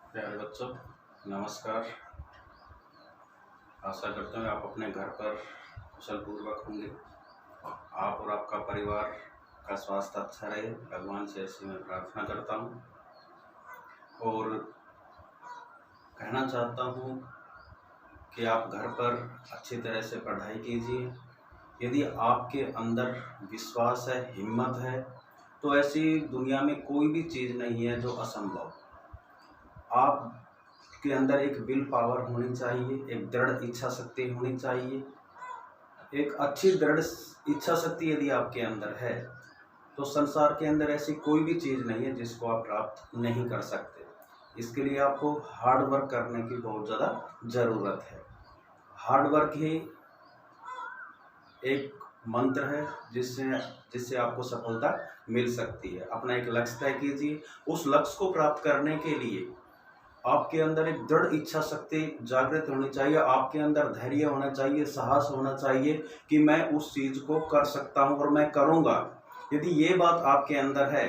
प्यारे बच्चों, नमस्कार। आशा करता हूँ आप अपने घर पर कुशल पूर्वक होंगे। आप और आपका परिवार का स्वास्थ्य अच्छा रहे, भगवान से ऐसी मैं प्रार्थना करता हूँ। और कहना चाहता हूँ कि आप घर पर अच्छी तरह से पढ़ाई कीजिए। यदि आपके अंदर विश्वास है, हिम्मत है, तो ऐसी दुनिया में कोई भी चीज़ नहीं है जो असंभव। आप के अंदर एक विल पावर होनी चाहिए, एक दृढ़ इच्छा शक्ति होनी चाहिए। एक अच्छी दृढ़ इच्छा शक्ति यदि आपके अंदर है तो संसार के अंदर ऐसी कोई भी चीज़ नहीं है जिसको आप प्राप्त नहीं कर सकते। इसके लिए आपको हार्ड वर्क करने की बहुत ज़्यादा ज़रूरत है। हार्ड वर्क ही एक मंत्र है जिससे जिससे आपको सफलता मिल सकती है। अपना एक लक्ष्य तय कीजिए। उस लक्ष्य को प्राप्त करने के लिए आपके अंदर एक दृढ़ इच्छा शक्ति जागृत होनी चाहिए। आपके अंदर धैर्य होना चाहिए, साहस होना चाहिए कि मैं उस चीज़ को कर सकता हूं और मैं करूंगा। यदि ये बात आपके अंदर है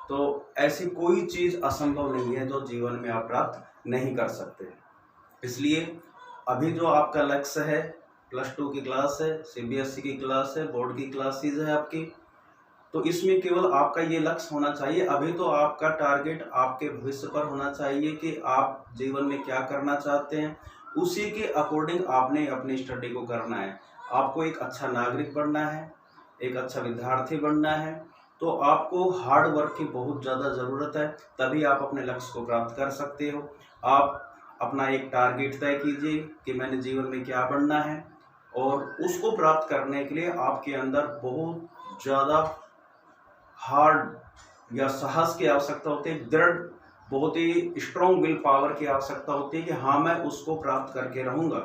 तो ऐसी कोई चीज़ असंभव नहीं है जो जीवन में आप प्राप्त नहीं कर सकते। इसलिए अभी जो आपका लक्ष्य है, +2 की क्लास है, CBSE की क्लास है, बोर्ड की क्लासेज है आपकी, तो इसमें केवल आपका ये लक्ष्य होना चाहिए। अभी तो आपका टारगेट आपके भविष्य पर होना चाहिए कि आप जीवन में क्या करना चाहते हैं। उसी के अकॉर्डिंग आपने अपनी स्टडी को करना है। आपको एक अच्छा नागरिक बनना है, एक अच्छा विद्यार्थी बनना है, तो आपको हार्ड वर्क की बहुत ज़्यादा ज़रूरत है। तभी आप अपने लक्ष्य को प्राप्त कर सकते हो। आप अपना एक टारगेट तय कीजिए कि मैंने जीवन में क्या बनना है, और उसको प्राप्त करने के लिए आपके अंदर बहुत ज़्यादा हार्ड या साहस की आवश्यकता होती है, दृढ़, बहुत ही स्ट्रॉन्ग विल पावर की आवश्यकता होती है कि हाँ मैं उसको प्राप्त करके रहूँगा।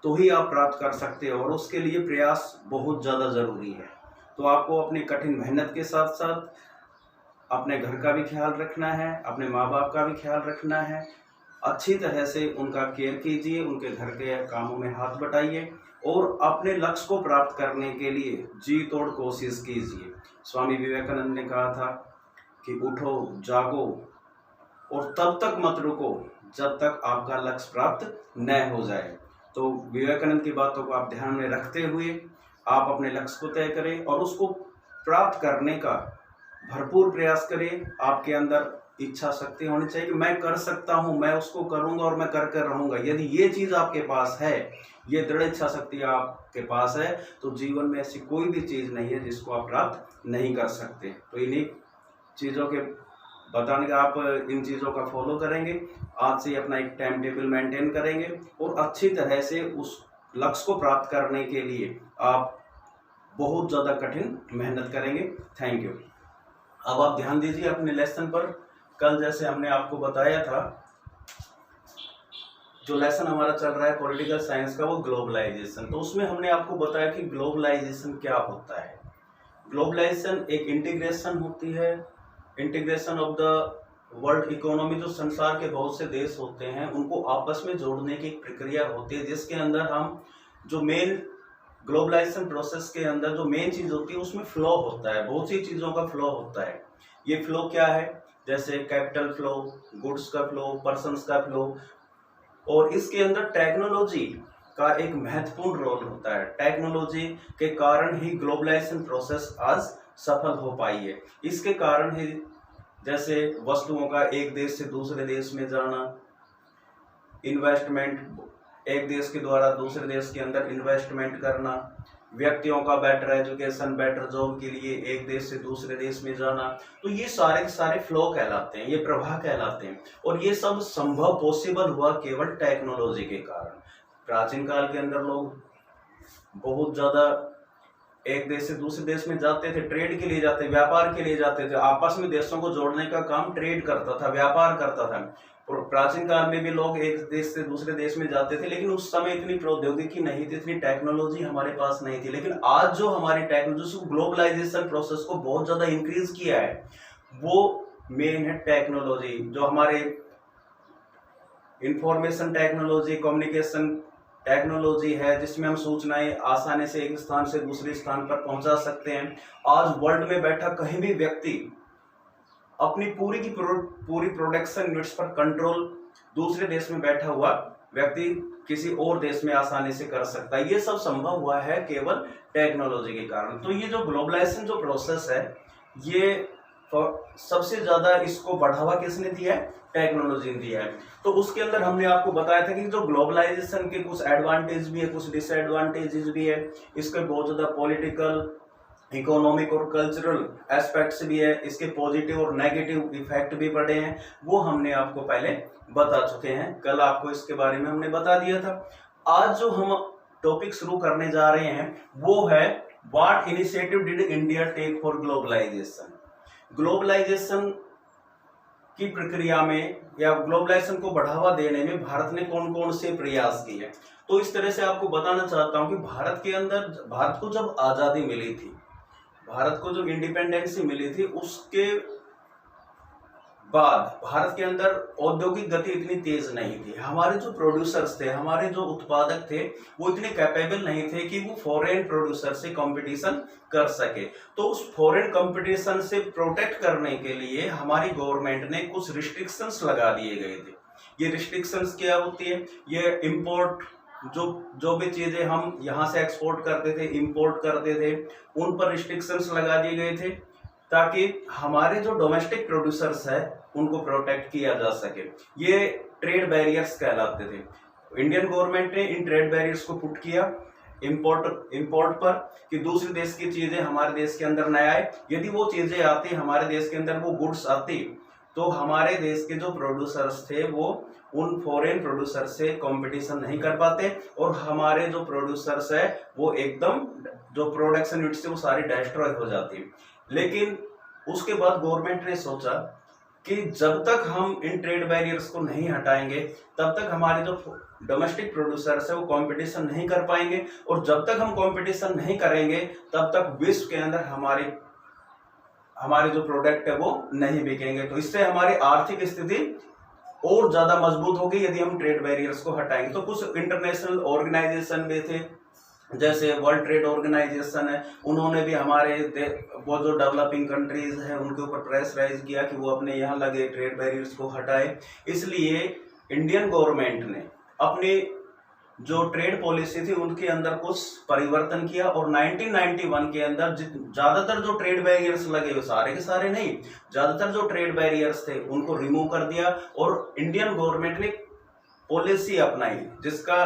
तो ही आप प्राप्त कर सकते हो, और उसके लिए प्रयास बहुत ज़्यादा ज़रूरी है। तो आपको अपनी कठिन मेहनत के साथ साथ अपने घर का भी ख्याल रखना है, अपने माँ बाप का भी ख्याल रखना है। अच्छी तरह से उनका केयर कीजिए, उनके घर के कामों में हाथ बटाइए और अपने लक्ष्य को प्राप्त करने के लिए जी तोड़ कोशिश कीजिए। स्वामी विवेकानंद ने कहा था कि उठो, जागो और तब तक मत रुको जब तक आपका लक्ष्य प्राप्त न हो जाए। तो विवेकानंद की बातों को आप ध्यान में रखते हुए आप अपने लक्ष्य को तय करें और उसको प्राप्त करने का भरपूर प्रयास करें। आपके अंदर इच्छा शक्ति होनी चाहिए कि मैं कर सकता हूं, मैं उसको करूंगा और मैं कर कर रहूंगा। यदि ये चीज़ आपके पास है, ये दृढ़ इच्छा शक्ति आपके पास है, तो जीवन में ऐसी कोई भी चीज़ नहीं है जिसको आप प्राप्त नहीं कर सकते। तो इन्हीं चीज़ों के बताने का आप इन चीज़ों का फॉलो करेंगे, आज से अपना एक टाइम टेबल मेंटेन करेंगे और अच्छी तरह से उस लक्ष्य को प्राप्त करने के लिए आप बहुत ज़्यादा कठिन मेहनत करेंगे। Thank you. अब आप ध्यान दीजिए अपने लेसन पर। कल जैसे हमने आपको बताया था, जो लेसन हमारा चल रहा है पॉलिटिकल साइंस का, वो ग्लोबलाइजेशन, तो उसमें हमने आपको बताया कि ग्लोबलाइजेशन क्या होता है। ग्लोबलाइजेशन एक इंटीग्रेशन होती है, integration of the world economy. जो संसार के बहुत से देश होते हैं उनको आपस में जोड़ने की एक प्रक्रिया होती है, जिसके अंदर हम जो मेन ग्लोबलाइजेशन प्रोसेस के अंदर जो मेन चीज़ होती है उसमें फ्लो होता है, बहुत सी चीज़ों का फ्लो होता है। ये फ्लो क्या है? जैसे कैपिटल फ्लो, गुड्स का फ्लो, पर्सन्स का फ्लो, और इसके अंदर टेक्नोलॉजी का एक महत्वपूर्ण रोल होता है। टेक्नोलॉजी के कारण ही ग्लोबलाइजेशन प्रोसेस आज सफल हो पाई है। इसके कारण ही जैसे वस्तुओं का एक देश से दूसरे देश में जाना, इन्वेस्टमेंट, एक देश के द्वारा दूसरे देश के अंदर इन्वेस्टमेंट करना, व्यक्तियों का बेटर एजुकेशन, बेटर जॉब के लिए एक देश से दूसरे देश में जाना, तो ये सारे के सारे फ्लो कहलाते हैं, ये प्रवाह कहलाते हैं। और ये सब संभव पॉसिबल हुआ केवल टेक्नोलॉजी के कारण। प्राचीन काल के अंदर लोग बहुत ज़्यादा एक देश से दूसरे देश में जाते थे, ट्रेड के लिए जाते, व्यापार के लिए जाते थे। आपस में देशों को जोड़ने का काम ट्रेड करता था, व्यापार करता था। और प्राचीन काल में भी लोग एक देश से दूसरे देश में जाते थे, लेकिन उस समय इतनी प्रौद्योगिकी नहीं थी, इतनी टेक्नोलॉजी हमारे पास नहीं थी। लेकिन आज जो हमारी टेक्नोलॉजी, ग्लोबलाइजेशन प्रोसेस को बहुत ज़्यादा इंक्रीज किया है, वो मेन है टेक्नोलॉजी। जो हमारे इंफॉर्मेशन टेक्नोलॉजी, कम्युनिकेशन टेक्नोलॉजी है, जिसमें हम सूचनाएं आसानी से एक स्थान से दूसरे स्थान पर पहुंचा सकते हैं। आज वर्ल्ड में बैठा कहीं भी व्यक्ति अपनी पूरी की पूरी प्रोडक्शन यूनिट्स पर कंट्रोल दूसरे देश में बैठा हुआ व्यक्ति किसी और देश में आसानी से कर सकता है। ये सब संभव हुआ है केवल टेक्नोलॉजी के कारण। तो ये जो ग्लोबलाइजेशन जो प्रोसेस है, ये सबसे ज्यादा इसको बढ़ावा किसने दिया है? टेक्नोलॉजी ने दिया है। तो उसके अंदर हमने आपको बताया था कि जो ग्लोबलाइजेशन के कुछ एडवांटेज भी है, कुछ डिसएडवांटेजेस भी है, इसके बहुत ज्यादा पॉलिटिकल, इकोनॉमिक और कल्चरल एस्पेक्ट्स भी है, इसके पॉजिटिव और नेगेटिव इफेक्ट भी पड़े हैं, वो हमने आपको पहले बता चुके हैं। कल आपको इसके बारे में हमने बता दिया था। आज जो हम टॉपिक शुरू करने जा रहे हैं वो है what initiative did India take for globalisation. Globalisation की प्रक्रिया में या ग्लोबलाइजेशन को बढ़ावा देने में भारत ने कौन कौन से प्रयास किए। तो इस तरह से आपको बताना चाहता हूं कि भारत को जब आजादी मिली थी, भारत को जब इंडिपेंडेंसी मिली थी, उसके बाद भारत के अंदर औद्योगिक गति इतनी तेज नहीं थी। हमारे जो प्रोड्यूसर्स थे, हमारे जो उत्पादक थे, वो इतने कैपेबल नहीं थे कि वो फॉरेन प्रोड्यूसर से कंपटीशन कर सके। तो उस फॉरेन कंपटीशन से प्रोटेक्ट करने के लिए हमारी गवर्नमेंट ने कुछ रिस्ट्रिक्शंस लगा दिए गए थे। ये रिस्ट्रिक्शंस क्या होती है? ये इंपोर्ट, जो भी चीजें हम यहाँ से एक्सपोर्ट करते थे, इंपोर्ट करते थे, उन पर रिस्ट्रिक्शंस लगा दिए गए थे ताकि हमारे जो डोमेस्टिक प्रोड्यूसर्स है उनको प्रोटेक्ट किया जा सके। ये ट्रेड बैरियर्स कहलाते थे। इंडियन गवर्नमेंट ने इन ट्रेड बैरियर्स को पुट किया इंपोर्ट पर कि दूसरे देश की चीजें हमारे देश के अंदर न आए। यदि वो चीजें आती, हमारे देश के अंदर वो गुड्स आती, तो हमारे देश के जो प्रोड्यूसर्स थे वो उन फॉरेन प्रोड्यूसर से कंपटीशन नहीं कर पाते और हमारे जो प्रोड्यूसर्स है वो एकदम जो प्रोडक्शन यूनिट से वो सारी डिस्ट्रॉय हो जाती। लेकिन उसके बाद गवर्नमेंट ने सोचा कि जब तक हम इन ट्रेड बैरियर्स को नहीं हटाएंगे तब तक हमारे जो डोमेस्टिक प्रोड्यूसर्स है वो कंपटीशन नहीं कर पाएंगे, और जब तक हम कंपटीशन नहीं करेंगे तब तक विश्व के अंदर हमारे जो प्रोडक्ट है वो नहीं बिकेंगे। तो इससे हमारी आर्थिक स्थिति और ज्यादा मजबूत होगी यदि हम ट्रेड बैरियर्स को हटाएंगे। तो कुछ इंटरनेशनल ऑर्गेनाइजेशन भी थे, जैसे वर्ल्ड ट्रेड ऑर्गेनाइजेशन है, उन्होंने भी हमारे वो जो डेवलपिंग कंट्रीज है उनके ऊपर प्रेशराइज किया कि वो अपने यहाँ लगे ट्रेड बैरियर्स को हटाए। इसलिए इंडियन गवर्नमेंट ने अपनी जो ट्रेड पॉलिसी थी उनके अंदर कुछ परिवर्तन किया और 1991 के अंदर ज्यादातर जो ट्रेड बैरियर्स लगे, वो सारे के सारे नहीं, ज्यादातर जो ट्रेड बैरियर्स थे उनको रिमूव कर दिया और इंडियन गवर्नमेंट ने पॉलिसी अपनाई जिसका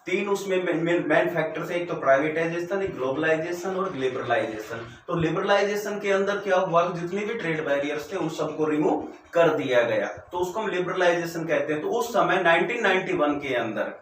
तीन उसमें मेन फैक्टर थे। एक तो प्राइवेटाइजेशन, एक ग्लोबलाइजेशन और लिबरलाइजेशन। तो लिबरलाइजेशन के अंदर क्या हुआ, जितने भी ट्रेड बैरियर्स थे उन सबको रिमूव कर दिया गया, तो उसको हम लिबरलाइजेशन कहते हैं। तो उस समय 1991 के अंदर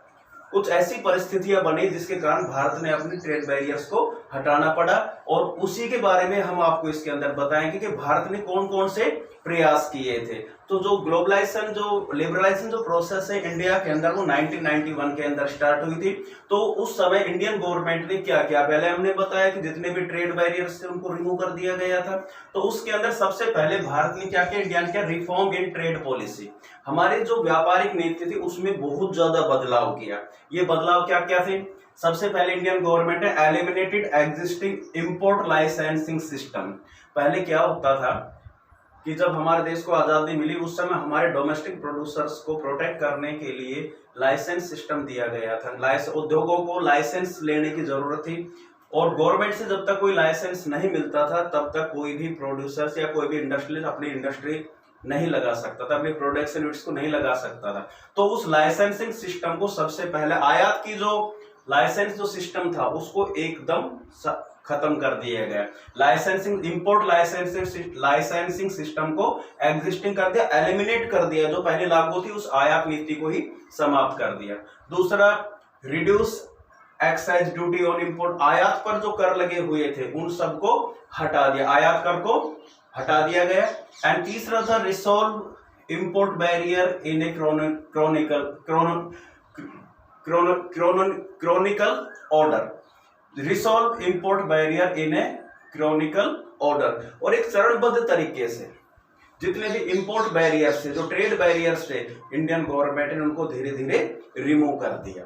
कुछ ऐसी परिस्थितियां बनी जिसके कारण भारत ने अपने ट्रेड बैरियर्स को हटाना पड़ा, और उसी के बारे में हम आपको इसके अंदर बताएंगे कि भारत ने कौन कौन से प्रयास किए थे। तो जो ग्लोबलाइजेशन, जो लिबरलाइजेशन जो प्रोसेस है इंडिया के अंदर, वो 1991 के अंदर स्टार्ट हुई थी। तो उस समय इंडियन गवर्नमेंट ने क्या किया, पहले हमने बताया कि जितने भी ट्रेड बैरियर्स थे उनको रिमूव कर दिया गया था। तो उसके अंदर सबसे पहले भारत ने क्या किया, इंडिया ने क्या, रिफॉर्म इन ट्रेड पॉलिसी। हमारी जो व्यापारिक नीति थी उसमें बहुत ज्यादा बदलाव किया। ये बदलाव क्या क्या थे? सबसे पहले इंडियन गवर्नमेंट ने eliminated existing import licensing system. पहले क्या होता था कि जब हमारे देश को आजादी मिली उस समय हमारे डोमेस्टिक प्रोड्यूसर्स को प्रोटेक्ट करने के लिए लाइसेंस सिस्टम दिया गया था। उद्योगों को लाइसेंस लेने की जरूरत थी, और गवर्नमेंट से जब तक कोई लाइसेंस नहीं मिलता था तब तक कोई भी प्रोड्यूसर्स या कोई भी इंडस्ट्रियलिस्ट अपनी इंडस्ट्री नहीं लगा सकता था, अपने प्रोडक्शन यूनिट्स को नहीं लगा सकता था। तो उस लाइसेंसिंग सिस्टम को सबसे पहले, आयात की जो लाइसेंस जो सिस्टम था उसको एकदम खत्म कर दिया गया। लाइसेंसिंग, इंपोर्ट लाइसेंसिंग सिस्टम को एग्जिस्टिंग कर दिया, एलिमिनेट कर दिया। जो पहले लागू थी उस आयात नीति को ही समाप्त कर दिया। दूसरा, reduce excise duty on import, आयात पर जो कर लगे हुए थे उन सबको हटा दिया, आयात कर को हटा दिया गया। एंड तीसरा था रिसॉल्व इंपोर्ट बैरियर इन ए Chronicle order, resolve import barrier इन ए क्रॉनिकल ऑर्डर। और एक चरणबद्ध तरीके से जितने भी इंपोर्ट बैरियर्स थे, जो ट्रेड बैरियर्स थे, इंडियन गवर्नमेंट ने उनको धीरे धीरे रिमूव कर दिया।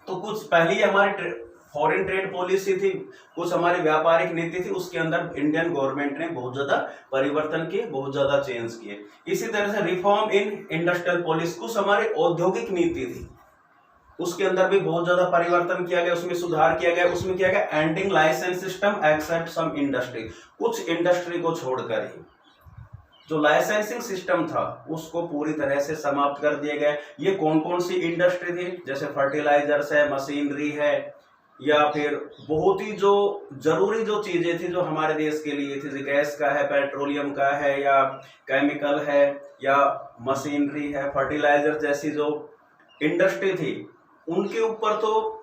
तो कुछ पहले हमारे फॉरेन ट्रेड पॉलिसी थी, कुछ हमारी व्यापारिक नीति थी, उसके अंदर इंडियन गवर्नमेंट ने बहुत ज्यादा परिवर्तन किए, बहुत ज्यादा चेंज किए। इसी तरह से रिफॉर्म इन इंडस्ट्रियल पॉलिसी, कुछ हमारी औद्योगिक नीति थी, उसके अंदर भी बहुत ज्यादा परिवर्तन किया गया, उसमें सुधार किया गया। उसमें किया गया ending licence system except some industry, कुछ इंडस्ट्री को छोड़कर ही जो लाइसेंसिंग सिस्टम था उसको पूरी तरह से समाप्त कर दिया गया। ये कौन कौन सी इंडस्ट्री थी, जैसे फर्टिलाइजर्स है, मशीनरी है, या फिर बहुत ही जो जरूरी जो चीजें थी जो हमारे देश के लिए थी, गैस का है, पेट्रोलियम का है, या केमिकल है, या मशीनरी है, फर्टिलाइजर जैसी जो इंडस्ट्री थी, उनके ऊपर तो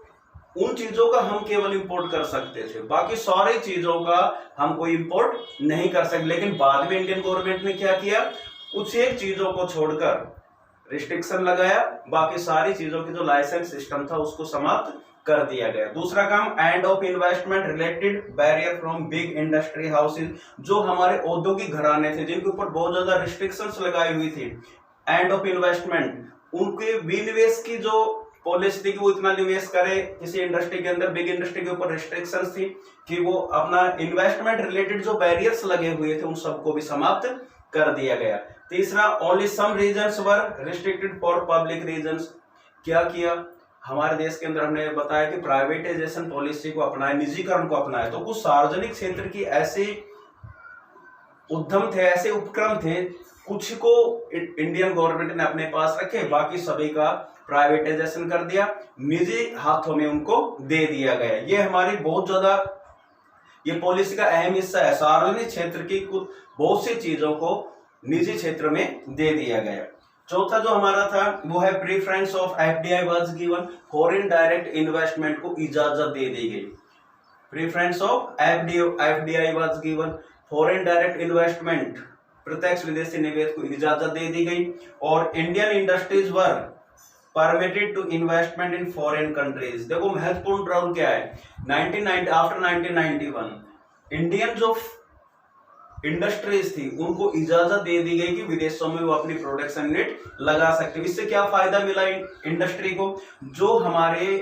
उन चीजों का हम केवल इंपोर्ट कर सकते थे, बाकी सारी चीजों का हम कोई इंपोर्ट नहीं कर सकते। लेकिन बाद में इंडियन गवर्नमेंट ने क्या किया, कुछ एक चीजों को छोड़कर रिस्ट्रिक्शन लगाया, बाकी सारी चीजों की जो लाइसेंस सिस्टम था उसको समाप्त कर दिया गया। दूसरा काम, end of investment related barrier from big industry houses, जो हमारे औद्योगिक घराने थे जिनके ऊपर बहुत ज्यादा रिस्ट्रिक्शंस लगाई हुई थी, एंड ऑफ इन्वेस्टमेंट, उनके विनिवेश की जो पॉलिसी थी कि वो इतना निवेश करे किसी इंडस्ट्री के अंदर, बिग इंडस्ट्री के ऊपर रिस्ट्रिक्शंस थी कि वो अपना इन्वेस्टमेंट रिलेटेड जो बैरियर्स लगे हुए थे उन सबको भी समाप्त कर दिया गया। तीसरा, only some regions were restricted for public regions, क्या किया हमारे देश के अंदर, हमने बताया कि प्राइवेटाइजेशन पॉलिसी को अपनाया, निजीकरण को अपनाया, तो कुछ सार्वजनिक क्षेत्र की ऐसे उद्यम थे, ऐसे उपक्रम थे, कुछ को इंडियन गवर्नमेंट ने अपने पास रखे, बाकी सभी का प्राइवेटाइजेशन कर दिया, निजी हाथों में उनको दे दिया गया। ये हमारी बहुत ज्यादा ये पॉलिसी का अहम हिस्सा है, सार्वजनिक क्षेत्र की कुछ बहुत सी चीजों को निजी क्षेत्र में दे दिया गया। चौथा जो हमारा था वो है preference of FDI was given, foreign direct investment को इजाजत दे दी गई। Preference of FDI was given, foreign direct investment, प्रत्यक्ष विदेशी निवेश को इजाजत दे दी गई। और Indian industries were permitted to investment in foreign countries. देखो महत्वपूर्ण रोल क्या है, 1990 आफ्टर 1991 इंडियन जो इंडस्ट्रीज थी उनको इजाजत दे दी गई कि विदेशों में वो अपनी प्रोडक्शन यूनिट लगा सकते। इससे क्या फायदा मिला इंडस्ट्री को, जो हमारे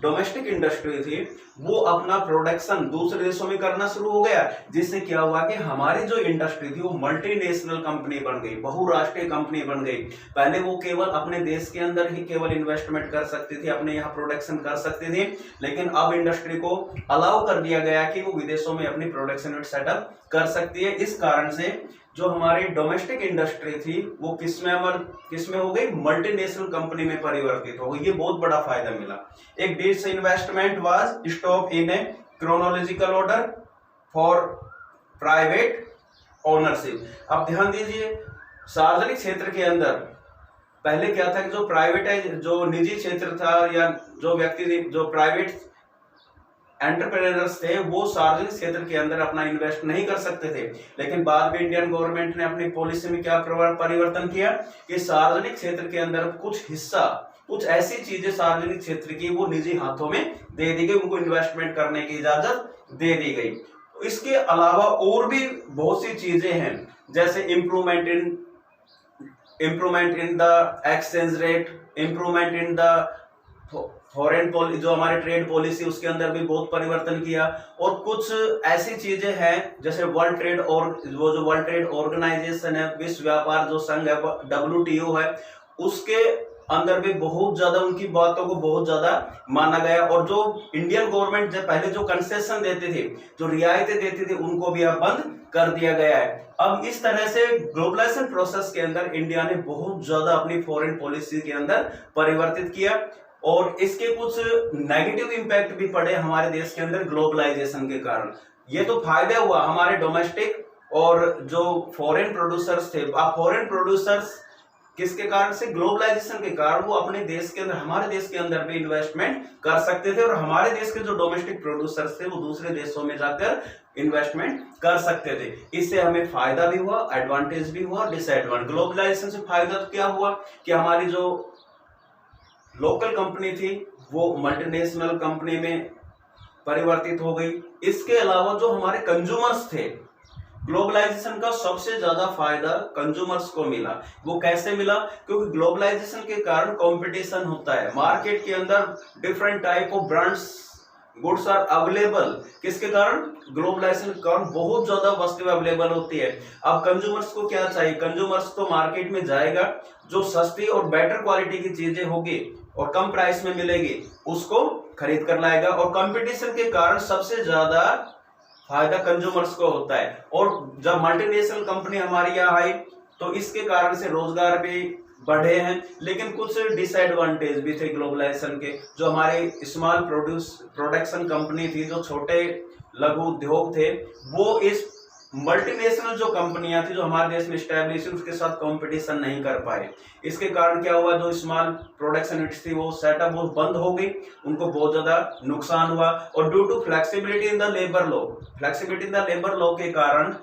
डोमेस्टिक इंडस्ट्री थी वो अपना प्रोडक्शन दूसरे देशों में करना शुरू हो गया, जिससे क्या हुआ कि हमारी जो इंडस्ट्री थी वो मल्टीनेशनल कंपनी बन गई, बहुराष्ट्रीय कंपनी बन गई। पहले वो केवल अपने देश के अंदर ही केवल इन्वेस्टमेंट कर सकती थी, अपने यहाँ प्रोडक्शन कर सकती थी, लेकिन अब इंडस्ट्री को अलाउ कर दिया गया कि वो विदेशों में अपनी प्रोडक्शन यूनिट सेटअप कर सकती है। इस कारण से जो हमारी डोमेस्टिक इंडस्ट्री थी वो किसमें हो गई, मल्टीनेशनल कंपनी में परिवर्तित हो गई। ये बहुत बड़ा फायदा मिला। एक disinvestment was stop in a chronological order for private ownership. अब ध्यान दीजिए, सार्वजनिक क्षेत्र के अंदर पहले क्या था कि जो प्राइवेटाइज जो निजी क्षेत्र था या जो व्यक्ति जो प्राइवेट एंटरप्रेन्योर्स थे वो सार्वजनिक क्षेत्र के अंदर अपना इन्वेस्ट नहीं कर सकते थे, लेकिन बाद में इंडियन गवर्नमेंट ने अपनी पॉलिसी में क्या परिवर्तन किया कि सार्वजनिक क्षेत्र के अंदर कुछ हिस्सा, कुछ ऐसी चीजें सार्वजनिक क्षेत्र की वो निजी हाथों में दे दी गई, उनको इन्वेस्टमेंट करने की इजाजत दे दी गई। इसके अलावा और भी बहुत सी चीजें हैं, जैसे improvement in the exchange rate, improvement in the foreign policy, जो हमारी ट्रेड पॉलिसी उसके अंदर भी बहुत परिवर्तन किया। और कुछ ऐसी चीजें हैं जैसे वर्ल्ड ट्रेड और वो जो वर्ल्ड ट्रेड ऑर्गेनाइजेशन है, विश्व व्यापार जो संघ है, WTO है, उसके अंदर भी बहुत ज्यादा उनकी बातों को बहुत ज्यादा माना गया। और जो इंडियन गवर्नमेंट जब पहले जो कंसेशन देते थे, जो रियायतें देते थे, उनको भी अब बंद कर दिया गया है। अब इस तरह से ग्लोबलाइजेशन प्रोसेस के अंदर इंडिया ने बहुत ज्यादा अपनी फॉरेन पॉलिसी के अंदर परिवर्तित किया, और इसके कुछ नेगेटिव इंपैक्ट भी पड़े हमारे देश के अंदर ग्लोबलाइजेशन के कारण। ये तो फायदा हुआ हमारे डोमेस्टिक और जो फॉरेन प्रोड्यूसर्स थे। अब फॉरेन प्रोड्यूसर्स किसके कारण से, ग्लोबलाइजेशन के कारण वो अपने देश के अंदर, हमारे देश के अंदर भी इन्वेस्टमेंट कर सकते थे, और हमारे देश के जो डोमेस्टिक प्रोड्यूसर्स थे वो दूसरे देशों में जाकर इन्वेस्टमेंट कर सकते थे। इससे हमें फायदा भी हुआ, एडवांटेज भी हुआ, डिसएडवांटेज। ग्लोबलाइजेशन से फायदा तो क्या हुआ कि हमारी जो लोकल कंपनी थी वो मल्टीनेशनल कंपनी में परिवर्तित हो गई। इसके अलावा जो हमारे कंज्यूमर्स थे, ग्लोबलाइजेशन का सबसे ज्यादा फायदा कंज्यूमर्स को मिला। वो कैसे मिला, क्योंकि ग्लोबलाइजेशन के कारण कंपटीशन होता है मार्केट के अंदर, different type of brands goods are available, किसके कारण? ग्लोबलाइजेशन के कारण बहुत ज्यादा वस्तुएं अवेलेबल होती है। अब कंज्यूमर्स को क्या चाहिए? कंज्यूमर्स तो मार्केट में जाएगा, जो सस्ती और बेटर क्वालिटी की चीजें होगी और कम प्राइस में मिलेगी उसको खरीद कर लाएगा। और कंपटीशन के कारण सबसे ज्यादा फायदा कंज्यूमर्स को होता है। और जब मल्टीनेशनल कंपनी हमारी यहाँ आई तो इसके कारण से रोजगार भी बढ़े हैं, लेकिन कुछ डिसएडवांटेज भी थे ग्लोबलाइजेशन के। जो हमारे स्मॉल प्रोडक्शन कंपनी थी, जो छोटे लघु उद्योग थे, वो इस मल्टीनेशनल जो कंपनियां थी जो हमारे देश में स्टैब्लिश, उसके साथ कंपटीशन नहीं कर पाए। इसके कारण क्या हुआ, जो स्मॉल प्रोडक्शन यूनिट्स थी वो सेटअप वो बंद हो गई, उनको बहुत ज्यादा नुकसान हुआ। और due to flexibility in the labour law, flexibility in the labour law के कारण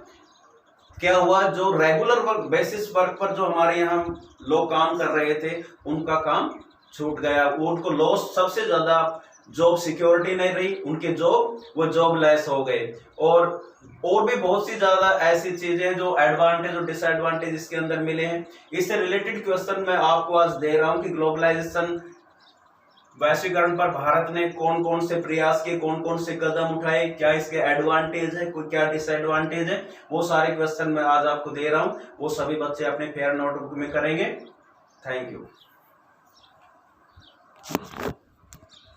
क्या हुआ, जो रेगुलर वर्क बेसिस वर्क पर जो हमारे यहाँ लोग काम कर रहे थे उनका काम छूट गया, वो उनको लॉस, सबसे ज्यादा जॉब सिक्योरिटी नहीं रही, उनके जॉब वो जॉब लेस हो गए। और भी बहुत सी ज्यादा ऐसी चीजें हैं जो एडवांटेज और डिसएडवांटेज इसके अंदर मिले हैं। इससे रिलेटेड क्वेश्चन मैं आपको आज दे रहा हूं कि ग्लोबलाइजेशन, वैश्वीकरण पर भारत ने कौन कौन से प्रयास किए, कौन कौन से कदम उठाए, क्या इसके एडवांटेज है, क्या डिसएडवांटेज है, वो सारे क्वेश्चन मैं आज आपको दे रहा हूं। वो सभी बच्चे अपने फेयर नोटबुक में करेंगे। Thank you.